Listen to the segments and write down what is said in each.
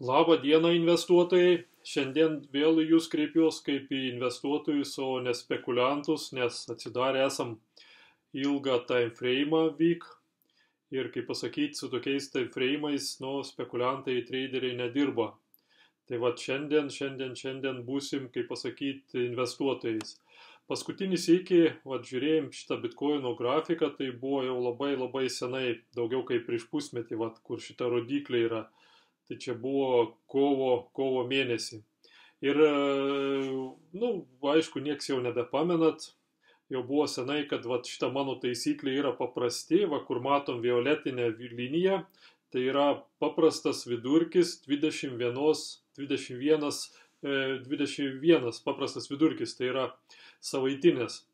Labą dieną investuotojai. Šiandien vėl į jūs kreipiuos kaip į investuotojus, o ne spekuliantus, nes atsidarę esam ilgą time frame vyk. Ir kaip pasakyti, su tokiais time frame'ais, spekuliantai, traderiai nedirba. Tai va šiandien būsim, kaip pasakyti, investuotojais. Paskutinį sykį, žiūrėjom šitą bitkoino grafiką, tai buvo jau labai senai, daugiau kaip prieš pusmetį, kur šita rodiklė yra. Tai čia buvo kovo mėnesį. Ir, aišku, nieks jau nebepamenat, jau buvo senai, kad šita mano taisyklė yra paprasti, kur matom violetinę liniją, tai yra paprastas vidurkis 21 paprastas vidurkis, tai yra savaitinis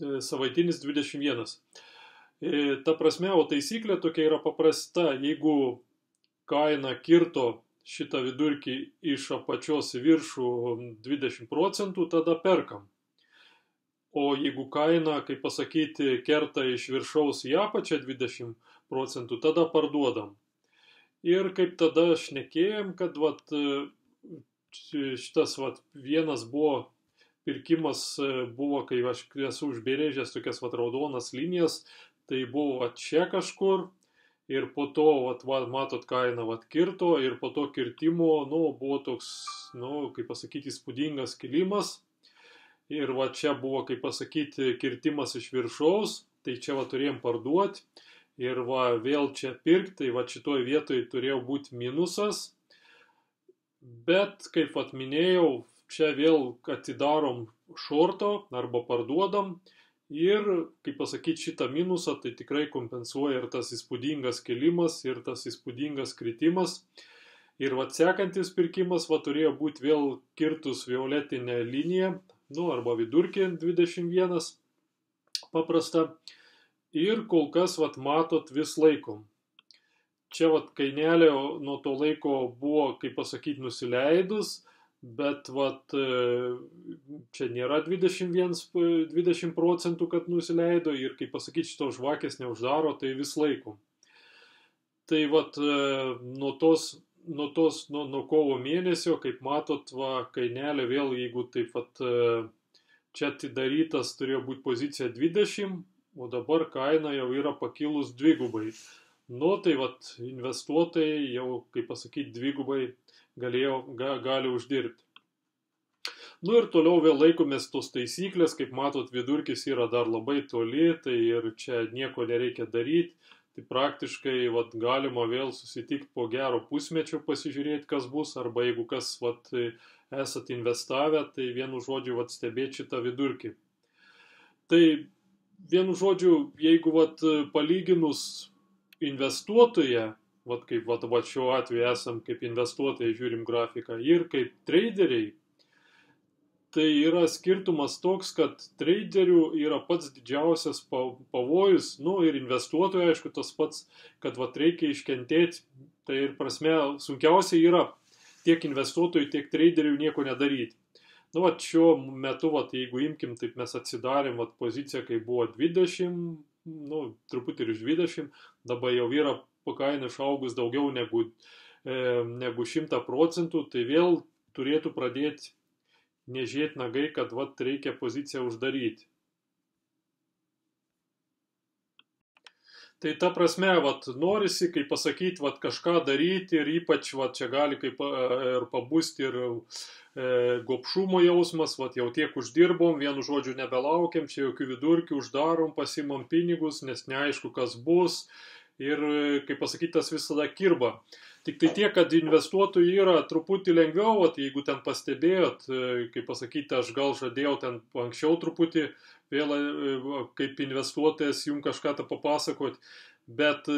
21. Ta prasme, o taisyklė tokia yra paprasta, jeigu kaina kirto šitą vidurkį iš apačios į viršų 20%, tada perkam. O jeigu kaina, kaip pasakyti, kerta iš viršaus į apačią 20%, tada parduodam. Ir kaip tada šnekėjom, kad šitas vienas buvo pirkimas, buvo, kai aš esu užbrėžęs tokias raudonas linijas, tai buvo čia kažkur. Ir po to, matot, kaina kirto ir po to kirtimo, buvo toks, kaip pasakyti, įspūdingas kilimas. Ir čia buvo, kaip pasakyti, kirtimas iš viršaus, tai čia turėjom parduoti. Ir vėl čia pirkti, tai šitoj vietoj turėjo būti minusas. Bet, kaip minėjau, čia vėl atidarom šorto arba parduodam. Ir, kaip pasakyti, šitą minusą tai tikrai kompensuoja ir tas įspūdingas kilimas, ir tas įspūdingas kritimas. Ir sekantis pirkimas turėjo būti vėl kirtus violetinę liniją, arba vidurkį 21 paprasta. Ir kol kas, matot, vis laikom. Čia, kainelė nuo to laiko buvo, kaip pasakyti, nusileidus. Bet čia nėra 20%, kad nusileido ir, kaip pasakyti, šitos žvakės neuždaro, tai vis laikom. Tai nuo kovo mėnesio, kaip matot, kainelė vėl, jeigu taip čia atidarytas turėjo būti pozicija 20, o dabar kaina jau yra pakilus dvigubai. Tai investuotojai jau, kaip pasakyti, dvigubai gali uždirbti. Ir toliau vėl laikomės tos taisyklės, kaip matot, vidurkis yra dar labai toli, tai ir čia nieko nereikia daryti. Tai praktiškai galima vėl susitikti po gero pusmečio, pasižiūrėti, kas bus, arba jeigu kas esat investavę, tai vienu žodžiu stebėti šitą vidurkį. Tai vienu žodžiu, jeigu palyginus investuotoje, kaip šiuo atveju esam kaip investuotojai, žiūrim grafiką, ir kaip traderiai, tai yra skirtumas toks, kad traderių yra pats didžiausias pavojus, ir investuotojų, aišku, tas pats, kad reikia iškentėti, tai ir prasme sunkiausia yra tiek investuotojų, tiek traderių nieko nedaryti. Šiuo metu, jeigu imkim, taip mes atsidarėm poziciją, kai buvo 20, truputį ir iš 20, dabar jau yra kaina išaugus daugiau negu 100%, tai vėl turėtų pradėti nežėti nagai, kad reikia poziciją uždaryti. Tai ta prasme, norisi, kaip pasakyti, kažką daryti ir ypač čia gali kaip ir pabusti ir gobšumo jausmas, jau tiek uždirbom, vienu žodžiu nebelaukiam, čia jokių vidurkių, uždarom, pasimam pinigus, nes neaišku, kas bus. Ir, kaip pasakyti, tas visada kirba. Tik tai tiek, kad investuotojų yra truputį lengviau, jeigu ten pastebėjot, kaip pasakyti, aš gal žadėjau ten anksčiau truputį, vėl kaip investuotojas jums kažką tą papasakoti, bet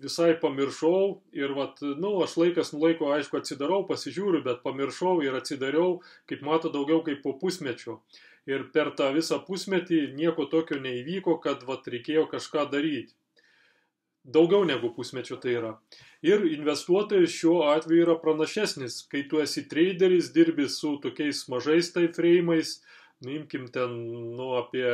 visai pamiršau ir aš laikas nuo laiko, aišku, atsidarau, pasižiūriu, bet pamiršau ir atsidariau, kaip mato, daugiau kaip po pusmečio. Ir per tą visą pusmetį nieko tokio neįvyko, kad reikėjo kažką daryti. Daugiau negu pusmečio tai yra. Ir investuotojas šiuo atveju yra pranašesnis. Kai tu esi traderis, dirbi su tokiais mažais time frame'ais, imkim ten, apie,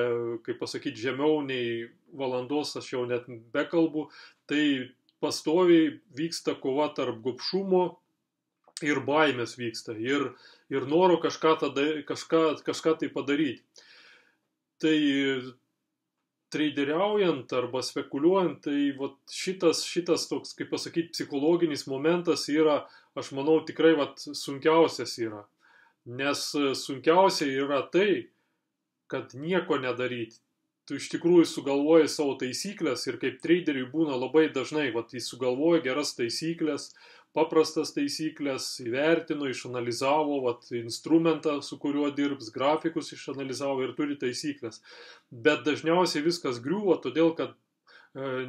kaip pasakyti, žemiau nei valandos, aš jau net bekalbu, tai pastoviai vyksta kova tarp gobšumo ir baimės vyksta, ir noro kažką tai padaryti. Tai treideriaujant arba spekuliuojant, tai vat, šitas toks, kaip pasakyti, psichologinis momentas yra, aš manau, tikrai vat, sunkiausias yra. Nes sunkiausia yra tai, kad nieko nedaryti. Tu iš tikrųjų sugalvoji savo taisyklės ir kaip treideriui būna labai dažnai, vat, jis sugalvoja geras taisyklės, paprastas taisyklės, įvertino, išanalizavo, vat, instrumentą, su kuriuo dirbs, grafikus išanalizavo ir turi taisyklės. Bet dažniausiai viskas griūva, todėl kad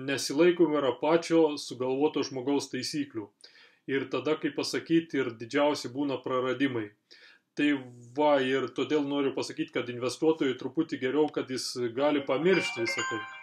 nesilaikom yra pačio sugalvoto žmogaus taisyklių. Ir tada, kaip pasakyti, ir didžiausi būna praradimai. Tai va, ir todėl noriu pasakyti, kad investuotojui truputį geriau, kad jis gali pamiršti visą tai.